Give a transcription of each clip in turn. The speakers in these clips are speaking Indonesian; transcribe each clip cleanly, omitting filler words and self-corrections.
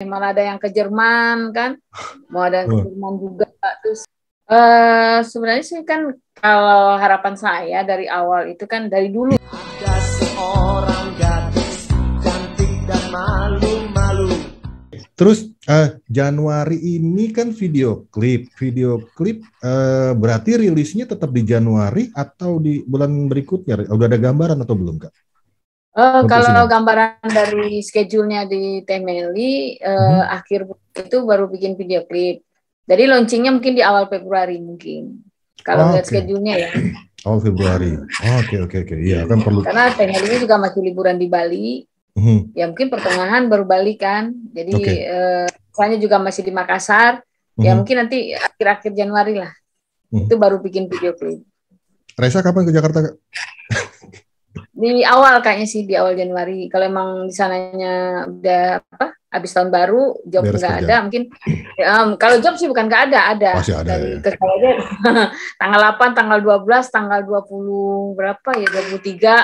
malah ada yang ke Jerman kan, mau ada yang ke Jerman juga. Terus sebenarnya sih kan kalau harapan saya dari awal itu kan dari dulu. Ada seorang gadis cantik dan malu-malu. Terus Januari ini kan video klip berarti rilisnya tetap di Januari atau di bulan berikutnya? Udah ada gambaran atau belum, Kak? Kalau gambaran dari schedule-nya di Temeli, akhir itu baru bikin video klip. Jadi launchingnya mungkin di awal Februari mungkin. Kalau lihat schedule-nya ya. Awal Februari. Oke. Iya kan perlu. Karena Temeli juga masih liburan di Bali. Ya mungkin pertengahan baru balik kan. Jadi misalnya juga masih di Makassar. Ya mungkin nanti akhir-akhir Januari lah. Itu baru bikin video klip. Reza kapan ke Jakarta, Kak? Di awal kayaknya sih, di awal Januari. Kalau emang di sananya udah habis tahun baru, job nggak ada, mungkin kalau job sih bukan nggak ada. Masih ada dari ya. aja tanggal 8, tanggal 12, tanggal 20 berapa ya,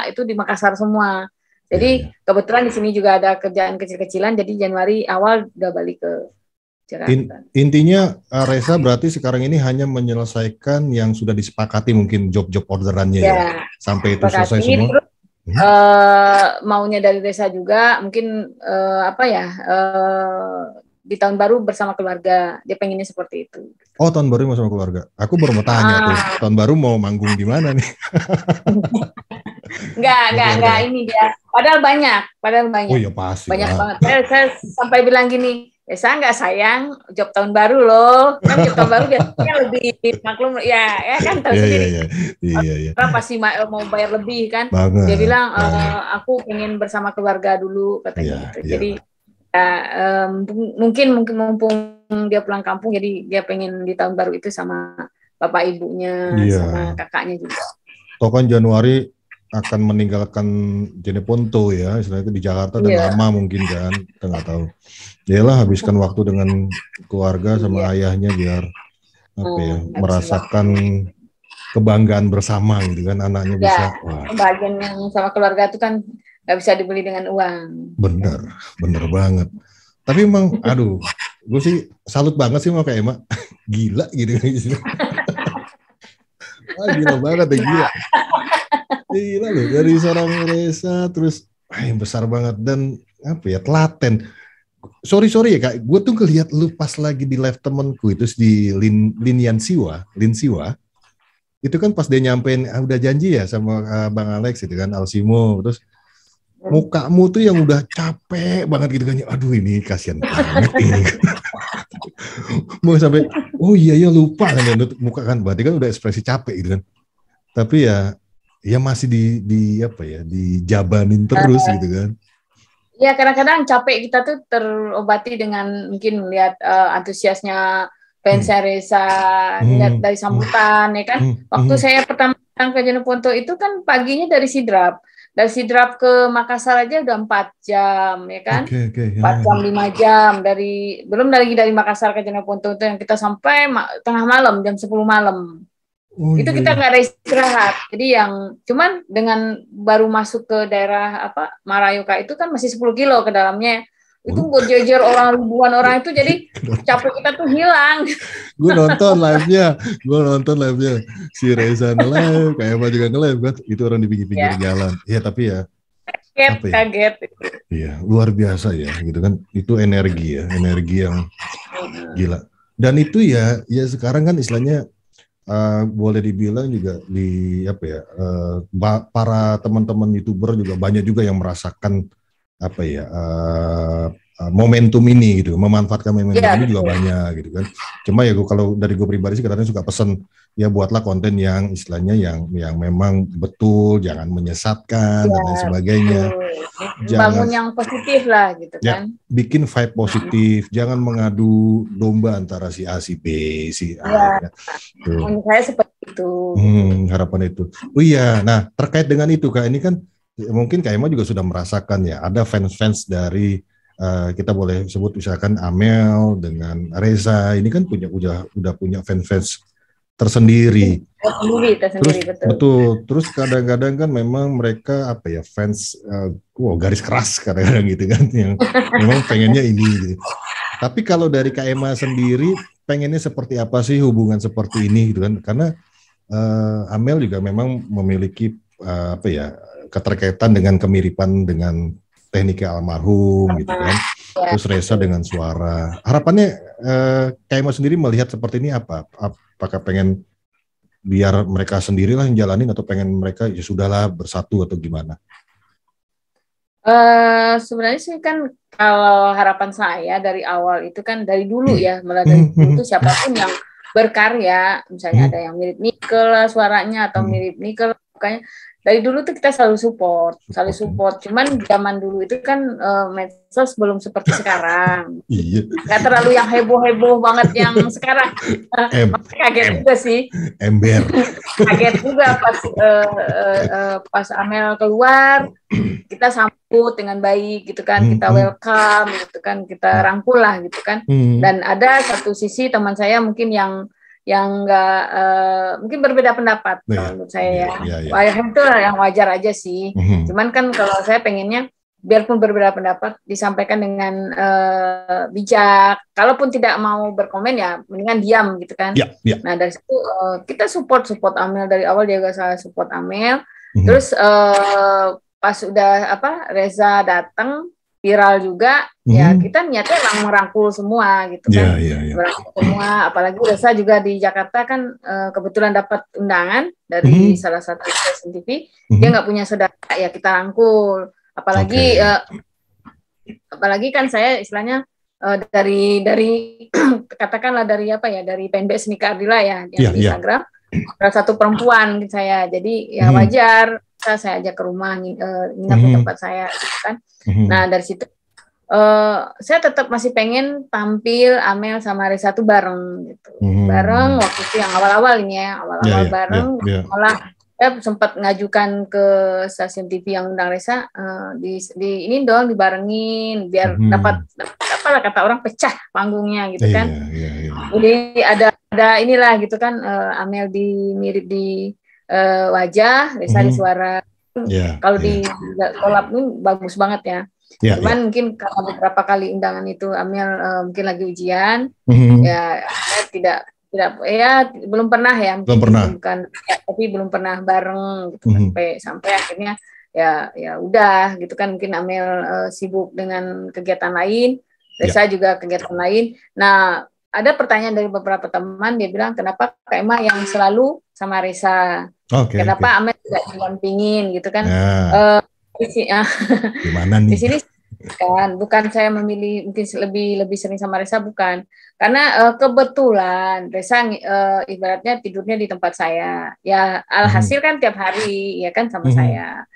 23 itu di Makassar semua. Jadi kebetulan di sini juga ada kerjaan kecil-kecilan, jadi Januari awal udah balik ke Jakarta. Intinya Reza berarti sekarang ini hanya menyelesaikan yang sudah disepakati, mungkin job-job orderannya ya. Sampai itu selesai semua. Terus, maunya dari Reza juga mungkin di tahun baru bersama keluarga, dia pengennya seperti itu. Oh, tahun baru mau sama keluarga. Aku baru mau tanya tuh, tahun baru mau manggung di mana nih? Enggak ini dia. Padahal banyak. Oh iya pasti. Banyak banget. Saya sampai bilang gini, saya nggak sayang job tahun baru loh. Kan job tahun baru biasanya lebih maklum ya kan tahu sendiri. Iya. Orang pasti mau bayar lebih kan. Banget, dia bilang aku pengen bersama keluarga dulu katanya gitu. Jadi mungkin mumpung dia pulang kampung, jadi dia pengen di tahun baru itu sama bapak ibunya, sama kakaknya juga. Toh kan Januari akan meninggalkan Jeneponto ya, istilahnya itu di Jakarta dan lama mungkin kan, kita nggak tahu. Yalah, habiskan waktu dengan keluarga sama ayahnya biar merasakan kebanggaan bersama gitu kan, anaknya bisa. Kebahagiaan yang sama keluarga itu kan nggak bisa dibeli dengan uang. Bener banget. Tapi emang, gue sih salut banget sih sama Kak Emma, gila gitu. Gila banget ya, gila. Gila loh, dari seorang Reza terus yang besar banget dan telaten. Sorry ya Kak, gue tuh ngeliat lu pas lagi di live temenku itu di Lin Siwa, itu kan pas dia nyampein udah janji ya sama Bang Alex itu kan, Alsimo, terus mukamu tuh yang udah capek banget gitu kan, aduh ini kasihan banget ini. Mau sampai iya lupa kan muka kan, berarti kan udah ekspresi capek gitu kan, tapi ya masih dijabanin terus gitu kan. Ya kadang-kadang capek kita tuh terobati dengan mungkin melihat antusiasnya fans Reza, lihat dari sambutan ya kan. Waktu saya pertama datang ke Jeneponto itu kan paginya dari Sidrap. Dari Sidrap ke Makassar aja udah 4 jam ya kan. 4 jam 5 jam belum lagi dari Makassar ke Jeneponto itu yang kita sampai tengah malam, jam 10 malam. Itu kita nggak ada istirahat. Jadi yang cuman dengan baru masuk ke daerah Marayoka itu kan masih 10 kilo ke dalamnya. Itu berjejer orang, ribuan orang itu, jadi capek kita tuh hilang. Gue nonton live-nya si Reza nge-live, kayak apa juga nge-live kan, itu orang di pinggir jalan. Ya tapi kaget. Iya, luar biasa ya gitu kan. Itu energi yang gila. Dan itu ya sekarang kan istilahnya boleh dibilang juga para teman-teman YouTuber juga banyak juga yang merasakan momentum ini gitu, memanfaatkan momentum ini juga banyak gitu kan. Cuma kalau dari gue pribadi sih kadang suka pesen buatlah konten yang istilahnya yang memang betul, jangan menyesatkan dan lain sebagainya. Bangun yang positif lah gitu kan. Bikin vibe positif, jangan mengadu domba antara si A, si B, si A. Saya seperti itu. Harapan itu. Oh iya, nah terkait dengan itu Kak, ini kan mungkin Kak Emma juga sudah merasakan ya, ada fans dari kita boleh sebut misalkan Amel dengan Reza, ini kan udah punya fans tersendiri. Tersendiri, betul. Terus kadang-kadang kan memang mereka fans garis keras kadang-kadang gitu kan, yang memang pengennya ini gitu. Tapi kalau dari Kak Emma sendiri pengennya seperti apa sih hubungan seperti ini gitu kan? Karena Amel juga memang memiliki keterkaitan dengan kemiripan dengan tekniknya almarhum gitu kan. Terus Reza dengan suara. Harapannya Kak Emma sendiri melihat seperti ini apa? Apakah pengen biar mereka sendirilah yang jalanin atau pengen mereka ya sudahlah bersatu atau gimana? Sebenarnya sih kan kalau harapan saya dari awal itu kan dari dulu ya, mulai dari dulu itu siapapun yang berkarya, misalnya ada yang mirip Nickel lah suaranya atau mirip Nickel, makanya dari dulu tuh kita selalu support. Cuman zaman dulu itu kan medsos belum seperti sekarang. Iya. Gak terlalu yang heboh-heboh banget yang sekarang. Kaget juga sih. Ember. Kaget juga pas Amel keluar, kita sambut dengan baik gitu kan, kita welcome gitu kan, kita rangkul lah gitu kan. Dan ada satu sisi teman saya mungkin yang nggak mungkin berbeda pendapat menurut saya itu yang wajar aja sih. Cuman kan kalau saya pengennya biarpun berbeda pendapat disampaikan dengan bijak. Kalaupun tidak mau berkomen ya mendingan diam gitu kan. Nah dari situ kita support Amel dari awal, dia juga saya support Amel. Terus pas udah Reza datang viral juga, ya kita niatnya emang merangkul semua gitu kan, merangkul semua. Apalagi Reza juga di Jakarta kan kebetulan dapat undangan dari salah satu stasiun TV, dia nggak punya saudara, ya kita rangkul. Apalagi apalagi kan saya istilahnya dari katakanlah dari dari PNBS Nika Ardila ya di Instagram, salah satu perempuan gitu saya, jadi ya wajar saya ajak ke rumah nginap di tempat saya gitu kan. Nah dari situ saya tetap masih pengen tampil Amel sama Reza tuh bareng gitu, bareng waktu itu yang awal-awal ini ya, bareng. Malah saya sempat ngajukan ke stasiun TV yang undang Reza, di ini dong dibarengin biar dapat apa kata orang pecah panggungnya gitu kan. Jadi ada inilah gitu kan, Amel mirip di wajah, Reza di suara. Kalau di kolab ini bagus banget ya. Cuman mungkin karena beberapa kali undangan itu Amel mungkin lagi ujian, ya tidak belum pernah ya, tapi belum pernah bareng gitu sampai akhirnya ya udah gitu kan, mungkin Amel sibuk dengan kegiatan lain, Reza juga kegiatan lain. Nah ada pertanyaan dari beberapa teman, dia bilang kenapa Kak Emma yang selalu sama Reza, kenapa Amel tidak didampingin gitu kan. Gimana nih? Di sini kan bukan saya memilih mungkin lebih sering sama Reza, bukan, karena kebetulan Reza ibaratnya tidurnya di tempat saya ya, alhasil kan tiap hari ya kan sama saya.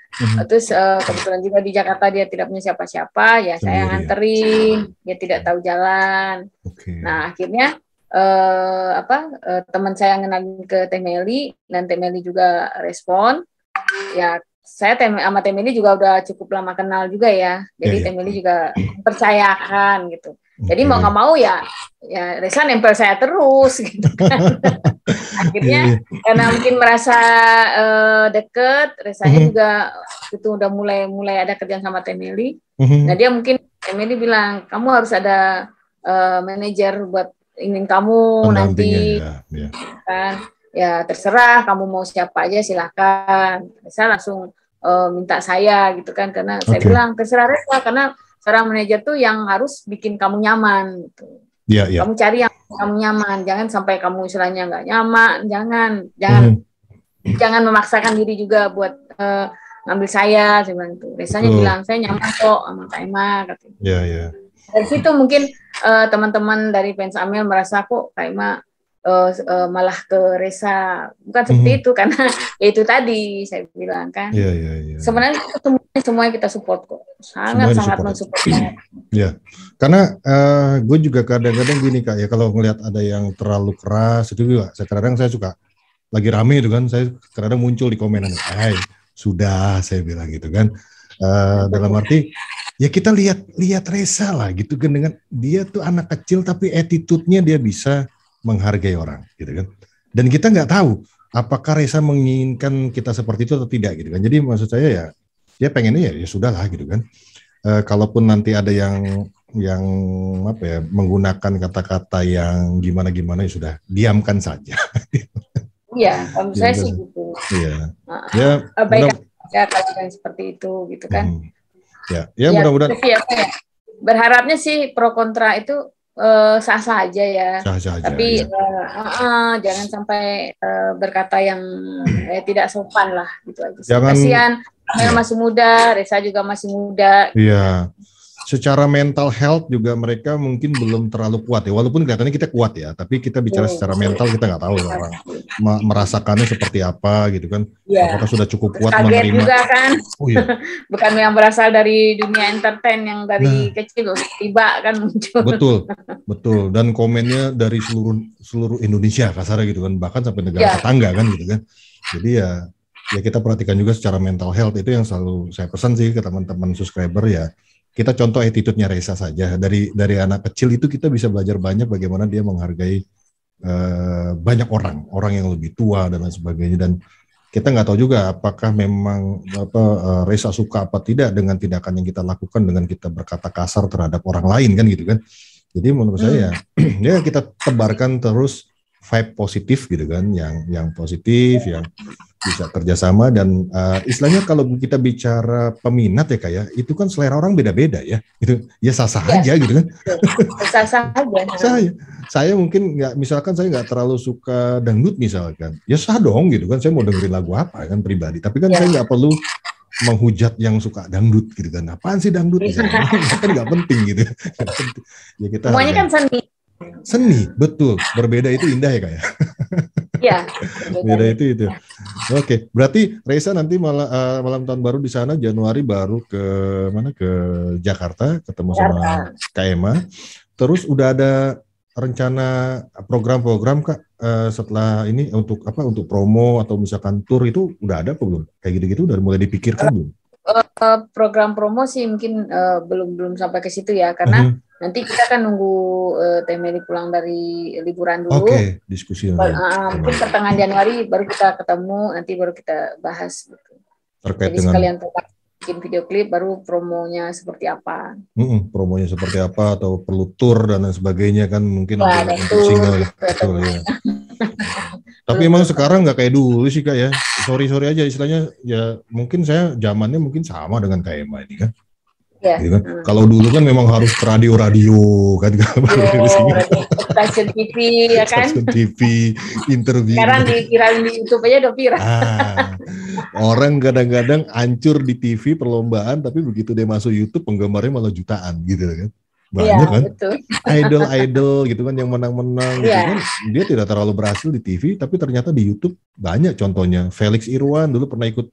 Terus kebetulan juga di Jakarta dia tidak punya siapa-siapa, ya saya nganterin, dia tidak tahu jalan. Nah akhirnya teman saya ngenalin ke Teh Meli, dan Teh Meli juga respon. Ya saya sama Teh Meli juga udah cukup lama kenal juga ya, jadi Teh Meli juga mempercayakan gitu. Jadi mau nggak mau ya Reza nempel saya terus gitu kan. Akhirnya karena mungkin merasa deket, Rezanya juga itu udah mulai ada kerjaan sama Teh Meli. Nah dia mungkin Teh Meli bilang kamu harus ada manajer buat ingin kamu nanti kan, ya terserah kamu mau siapa aja silakan. Saya langsung minta saya gitu kan, karena saya bilang terserah Reza, karena seorang manajer tuh yang harus bikin kamu nyaman gitu. Kamu cari yang kamu nyaman, jangan sampai kamu istilahnya nggak nyaman, jangan memaksakan diri juga buat ngambil saya bilang tuh. Rezanya bilang saya nyaman kok sama Kak Emma katanya. Dari situ mungkin teman-teman dari fans Amel merasa kok Kak Emma malah ke Reza, bukan seperti itu, karena ya itu tadi saya bilang kan. Sebenarnya semuanya kita support kok, sangat mensupport. Karena gue juga kadang-kadang gini Kak ya, kalau ngelihat ada yang terlalu keras itu juga, kadang saya suka lagi rame itu kan, saya kadang muncul di komenan, sudah saya bilang gitu kan, dalam arti ya kita lihat Reza lah gitu kan, dengan dia tuh anak kecil tapi attitude-nya dia bisa menghargai orang gitu kan, dan kita nggak tahu apakah Reza menginginkan kita seperti itu atau tidak gitu kan. Jadi maksud saya ya dia pengennya ya sudahlah gitu kan. Kalaupun nanti ada yang yang apa ya, menggunakan kata-kata yang gimana-gimana ya sudah, diamkan saja. Iya, kalau saya sih gitu. Iya. Ya, baik ya kalau seperti itu gitu kan. Ya mudah-mudahan. Ya, berharapnya sih pro kontra itu sah-sah aja ya. Sah-sah aja, tapi ya. jangan sampai berkata yang tidak sopan lah gitu aja. Jangan, kasihan, masih muda, Reza juga masih muda. Iya. Secara mental health juga mereka mungkin belum terlalu kuat ya, walaupun kelihatannya kita kuat ya, tapi kita bicara secara mental kita nggak tahu orang merasakannya seperti apa gitu kan. Apakah sudah cukup kuat kaget menerima juga kan. Iya. Bukan yang berasal dari dunia entertain yang dari kecil tiba kan muncul. Betul dan komennya dari seluruh Indonesia kasarnya gitu kan, bahkan sampai negara tetangga kan gitu kan. Jadi ya kita perhatikan juga secara mental health, itu yang selalu saya pesan sih ke teman-teman subscriber ya. Kita contoh attitude-nya Reza saja. Dari anak kecil itu kita bisa belajar banyak bagaimana dia menghargai banyak orang yang lebih tua dan lain sebagainya. Dan kita nggak tahu juga apakah memang Reza suka apa tidak dengan tindakan yang kita lakukan dengan kita berkata kasar terhadap orang lain kan gitu kan. Jadi menurut saya ya kita tebarkan terus vibe positif gitu kan, yang positif, yang bisa kerjasama dan istilahnya kalau kita bicara peminat ya kayak itu kan selera orang beda-beda ya, gitu ya sah-sah aja gitu kan. Sah-sah aja. Saya mungkin misalkan saya nggak terlalu suka dangdut misalkan, ya sah dong gitu kan, saya mau dengerin lagu apa kan pribadi, tapi kan saya nggak perlu menghujat yang suka dangdut gitu kan, apaan sih dangdut misalnya, kan nggak penting gitu. Ya kita semuanya kan seni, betul, berbeda itu indah ya kayak. Iya. Beda itu. Oke, berarti Reza nanti malam tahun baru di sana, Januari baru ke mana? Ke Jakarta, ketemu sama Kak Emma. Terus udah ada rencana program-program Kak setelah ini untuk apa? Untuk promo atau misalkan tour itu udah ada apa belum? Kayak gitu-gitu udah mulai dipikirkan belum? Program promo sih mungkin belum sampai ke situ ya, karena nanti kita kan nunggu Temeli pulang dari liburan dulu. Oke, diskusi. Mungkin pertengahan Januari baru kita ketemu, nanti baru kita bahas. Gitu. Terkait jadi dengan sekalian bikin video klip, baru promonya seperti apa. Promonya seperti apa, atau perlu tour dan lain sebagainya kan mungkin untuk single. Betul ya. Tapi emang sekarang nggak kayak dulu sih Kak ya. Sorry aja istilahnya ya, mungkin saya zamannya mungkin sama dengan Kak Emma ini kan. Gitu kan? Kalau dulu kan memang harus ke radio kan, stasiun TV ya kan. Stasiun TV, interview. Sekarang dikirain di YouTube aja udah viral. Orang kadang-kadang hancur di TV perlombaan, tapi begitu dia masuk YouTube penggemarnya malah jutaan gitu kan. Banyak kan. Betul. Idol gitu kan yang menang-menang gitu kan. Dia tidak terlalu berhasil di TV, tapi ternyata di YouTube banyak contohnya. Felix Irwan dulu pernah ikut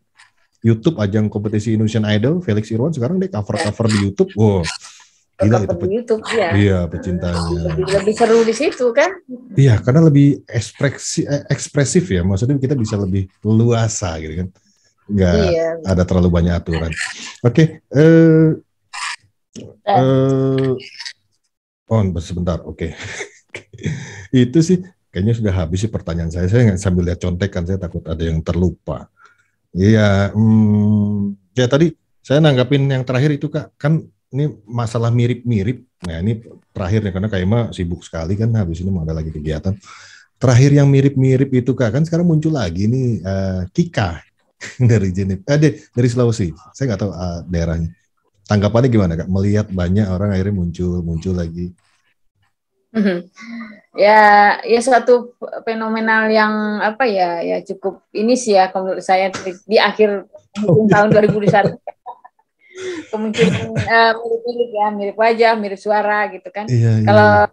YouTube ajang kompetisi Indonesian Idol, Felix Irwan sekarang dia cover di YouTube. Wow. Gila itu. Di YouTube, ya. Iya, pecintanya. Lebih seru di situ kan? Iya, karena lebih ekspresif ya. Maksudnya kita bisa lebih luasa gitu kan. Nggak ada terlalu banyak aturan. Oke. Sebentar. Oke. Itu sih kayaknya sudah habis sih pertanyaan saya. Saya nggak sambil lihat contekan, saya takut ada yang terlupa. Iya, ya tadi saya nanggapin yang terakhir itu Kak, kan ini masalah mirip-mirip. Nah ini terakhir ya, karena Kak Emma sibuk sekali kan, habis ini mau ada lagi kegiatan. Terakhir yang mirip-mirip itu Kak, kan sekarang muncul lagi nih Kika dari dari Sulawesi. Saya nggak tahu daerahnya. Tanggapannya gimana Kak? Melihat banyak orang akhirnya muncul lagi. Ya suatu fenomenal yang apa ya cukup ini sih ya menurut saya di akhir tahun 2021 kemungkinan mirip wajah, mirip suara gitu kan. Kalau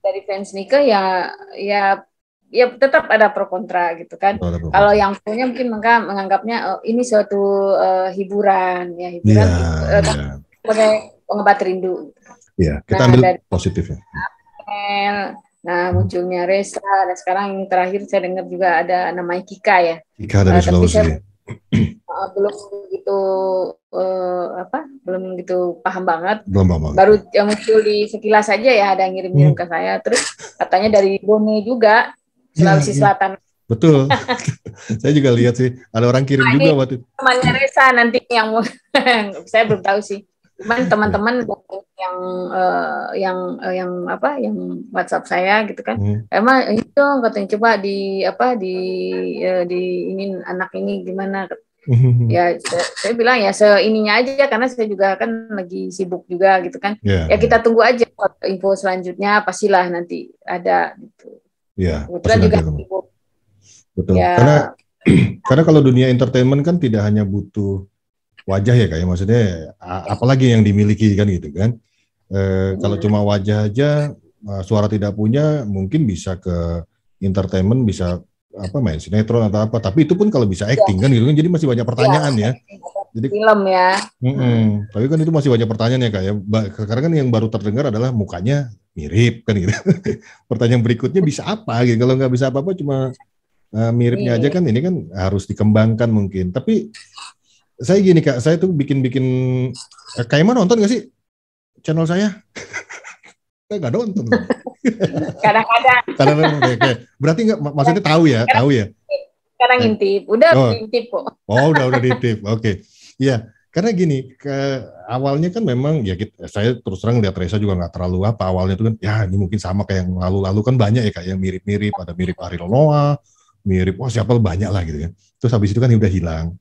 dari fans Nike ya tetap ada pro kontra gitu kan. Kalau yang punya mungkin menganggapnya ini suatu hiburan sebagai pengobat rindu. Iya, kita ambil positifnya. Nah, munculnya Reza, dan sekarang yang terakhir saya dengar juga ada namanya Kika ya. Kika dari Sulawesi. Belum begitu paham banget. Belum paham. Baru yang muncul di sekilas saja ya, ada yang ngirim ke saya. Terus katanya dari Bone juga, Sulawesi Selatan. Betul. Saya juga lihat sih, ada orang kirim juga waktu itu. Temannya Reza nanti yang saya belum tahu sih. Cuman teman-teman yang WhatsApp saya gitu kan, emang itu katanya coba di ini anak ini gimana? Ya saya bilang ya seininya aja karena saya juga kan lagi sibuk juga gitu kan. Ya kita tunggu aja info selanjutnya, pastilah nanti ada gitu. Ya, pasti juga sibuk. Betul. Ya. Karena kalau dunia entertainment kan tidak hanya butuh wajah ya kayak maksudnya apalagi yang dimiliki kan gitu kan. Kalau cuma wajah aja suara tidak punya mungkin bisa ke entertainment, bisa main sinetron atau apa, tapi itu pun kalau bisa acting kan gitu kan, jadi masih banyak pertanyaan ya. Jadi film ya. Tapi kan itu masih banyak pertanyaan ya kayak sekarang kan yang baru terdengar adalah mukanya mirip kan gitu. Pertanyaan berikutnya bisa apa gitu, kalau nggak bisa apa-apa cuma miripnya aja kan, ini kan harus dikembangkan mungkin. Tapi saya gini Kak, saya tuh bikin kayak mana nonton nggak sih channel saya? Saya nggak nonton. Kadang-kadang. Berarti nggak, maksudnya tahu ya? Sekarang ngintip, udah ngintip kok. Udah ngintip, oke. Iya, karena gini, awalnya kan memang ya saya terus terang lihat Reza juga nggak terlalu apa awalnya tuh kan, ya ini mungkin sama kayak yang lalu-lalu kan banyak ya kayak yang mirip-mirip, ada mirip Ariel Noah, mirip siapa banyak lah gitu kan. Terus habis itu kan udah hilang.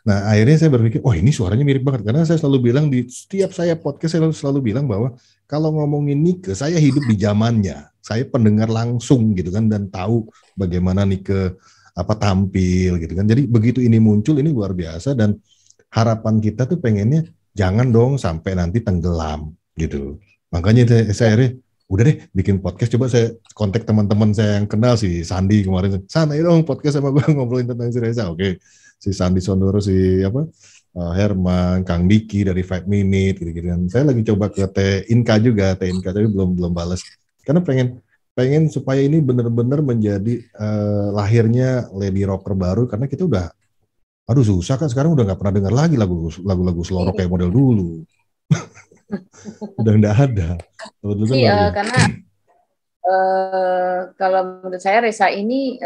Nah akhirnya saya berpikir, ini suaranya mirip banget. Karena saya selalu bilang di setiap saya podcast, saya selalu bilang bahwa kalau ngomongin Nike, saya hidup di zamannya. Saya pendengar langsung gitu kan, dan tahu bagaimana Nike tampil gitu kan. Jadi begitu ini muncul, ini luar biasa. Dan harapan kita tuh pengennya jangan dong sampai nanti tenggelam gitu. Makanya saya akhirnya, udah deh bikin podcast, coba saya kontak teman-teman saya yang kenal, si Sandi kemarin, sana dong podcast sama gue ngobrolin tentang si Reza. Oke. Si Sandi Sondoro, si Herman, Kang Diki dari 5 Minute gitu-gitu. Dan saya lagi coba ke Inka juga, Inka tapi belum balas. Karena pengen supaya ini benar-benar menjadi lahirnya lady rocker baru, karena kita udah susah kan sekarang, udah nggak pernah dengar lagi lagu-lagu slow rock kayak model dulu. Udah nggak ada. Iya, karena kalau menurut saya Reza ini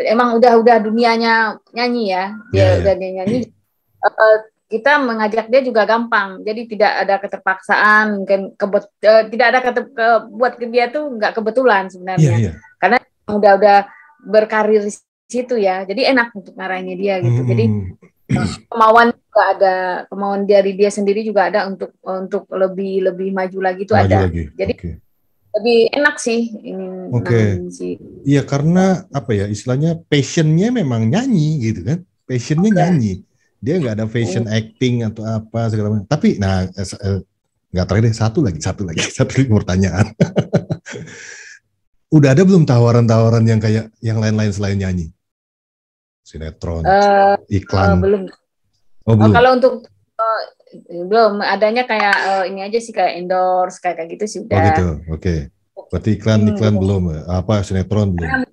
emang udah dunianya nyanyi ya, dia udah nyanyi. Kita mengajak dia juga gampang, jadi tidak ada keterpaksaan, mungkin tidak ada buat dia tuh nggak kebetulan sebenarnya, karena udah berkarir di situ ya, jadi enak untuk ngarahinnya dia gitu. Jadi kemauan juga ada, kemauan dari dia sendiri juga ada untuk lebih maju lagi itu ada. Jadi lebih enak sih ini. Iya, karena istilahnya passionnya memang nyanyi gitu kan, passionnya nyanyi, dia nggak ada fashion acting atau apa segala macam. Tapi nggak terakhir deh, satu lagi pertanyaan. Udah ada belum tawaran-tawaran yang kayak yang lain-lain selain nyanyi, sinetron, iklan? Belum. Belum. Kalau untuk belum, adanya kayak ini aja sih, kayak endorse kayak gitu sih udah. Gitu, oke. Berarti iklan belum, sinetron belum.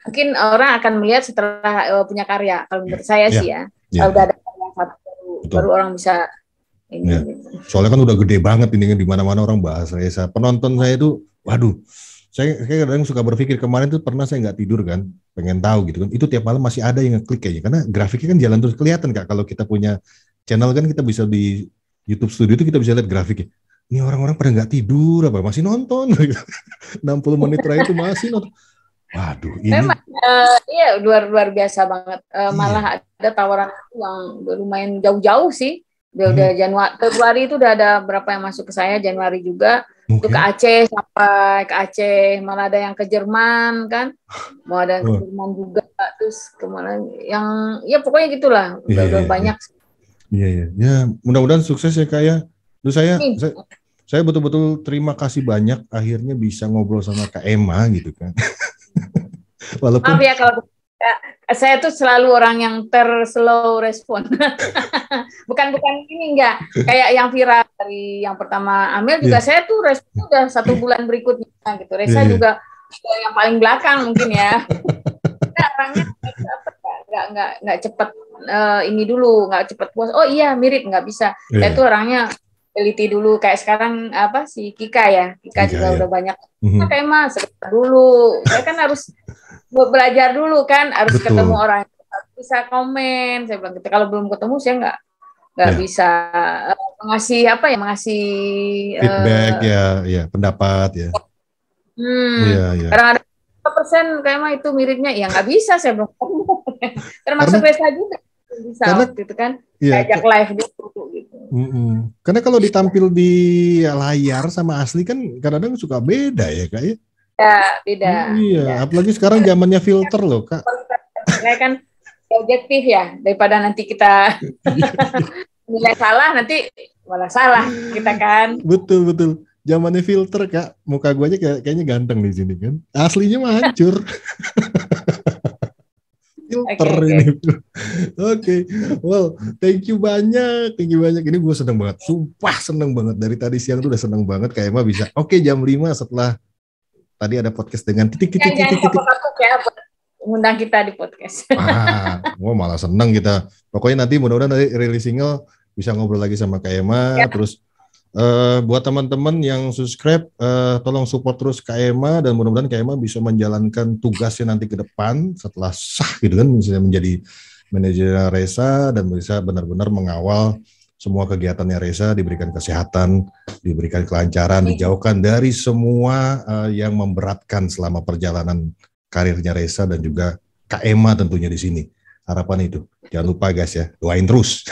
Mungkin orang akan melihat setelah punya karya. Kalau menurut saya sih ya. Udah ada karya satu baru orang bisa ini. Gitu. Soalnya kan udah gede banget ini kan, di mana-mana orang bahas Reza. Penonton saya itu, saya kadang suka berpikir, kemarin tuh pernah saya nggak tidur kan, pengen tahu gitu kan. Itu tiap malam masih ada yang ngeklik kayaknya, karena grafiknya kan jalan terus, kelihatan Kak. Kalau kita punya channel kan, kita bisa di YouTube Studio itu kita bisa lihat grafiknya. Ini orang-orang pada nggak tidur masih nonton. 60 menit terakhir itu masih nonton. Waduh, ini memang iya luar biasa banget. Malah ada tawaran yang lumayan jauh-jauh sih. Udah Februari itu udah ada berapa yang masuk ke saya, Januari juga. Itu ke Aceh, sampai ke Aceh, malah ada yang ke Jerman kan, mau ada yang ke Jerman juga, terus kemana yang pokoknya gitulah, udah banyak. Iya, mudah-mudahan sukses ya Kak ya. Terus saya betul-betul terima kasih banyak, akhirnya bisa ngobrol sama Kak Emma gitu kan. Walaupun maaf ya kalau saya tuh selalu orang yang slow respon. bukan ini enggak kayak yang viral dari yang pertama Amel juga, saya tuh respon udah 1 bulan berikutnya gitu. Reza juga yang paling belakang mungkin ya. Nah, orangnya nggak cepet ini dulu, nggak cepet puas. Oh iya mirip, nggak bisa. Saya tuh orangnya teliti dulu, kayak sekarang si Kika juga udah banyak. Kayak Mas dulu, saya kan harus belajar dulu kan, harus ketemu orang, bisa komen. Saya bilang gitu, kalau belum ketemu saya nggak Ya. bisa mengasih Feedback ya, pendapat ya. Iya, iya. Kadang-kadang persen kayak mah itu miripnya, ya nggak bisa, saya belum termasuk Karena Reza juga bisa waktu itu kan, iya, ajak live gitu. karena kalau ditampil di layar sama asli kan kadang-kadang suka beda ya Kak ya. Ya, beda. Iya, apalagi sekarang zamannya filter loh Kak. Saya kan objektif ya, daripada nanti kita nilai salah, nanti malah salah kita kan. Betul. Zamannya filter Kak. Muka gue aja kayaknya ganteng di sini kan. Aslinya mah hancur. Filter ini. Oke. Well, thank you banyak. Ini gue seneng banget. Sumpah seneng banget. Dari tadi siang tuh udah seneng banget. Kayak mah bisa. Oke, jam 5 setelah tadi ada podcast dengan titik. Jangan kapok-kapok ya buat mengundang kita di podcast. Malah seneng kita. Pokoknya nanti mudah-mudahan nanti rilis single bisa ngobrol lagi sama Kak Emma. Ya. Terus buat teman-teman yang subscribe, tolong support terus Kak Emma, dan mudah-mudahan Kak Emma bisa menjalankan tugasnya nanti ke depan setelah sah gitu kan, bisa menjadi manajer Reza dan bisa benar-benar mengawal semua kegiatannya Reza, diberikan kesehatan, diberikan kelancaran, dijauhkan dari semua yang memberatkan selama perjalanan karirnya Reza dan juga Kak Emma tentunya di sini. Harapan itu. Jangan lupa guys ya, doain terus.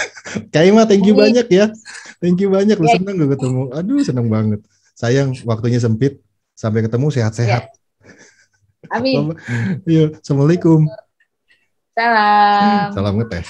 Kak Emma, thank you banyak ya. Thank you banyak, lu senang gue ketemu. Aduh, senang banget. Sayang waktunya sempit. Sampai ketemu, sehat-sehat. Amin. Iya, Assalamualaikum. Salam. Salam ngeteh.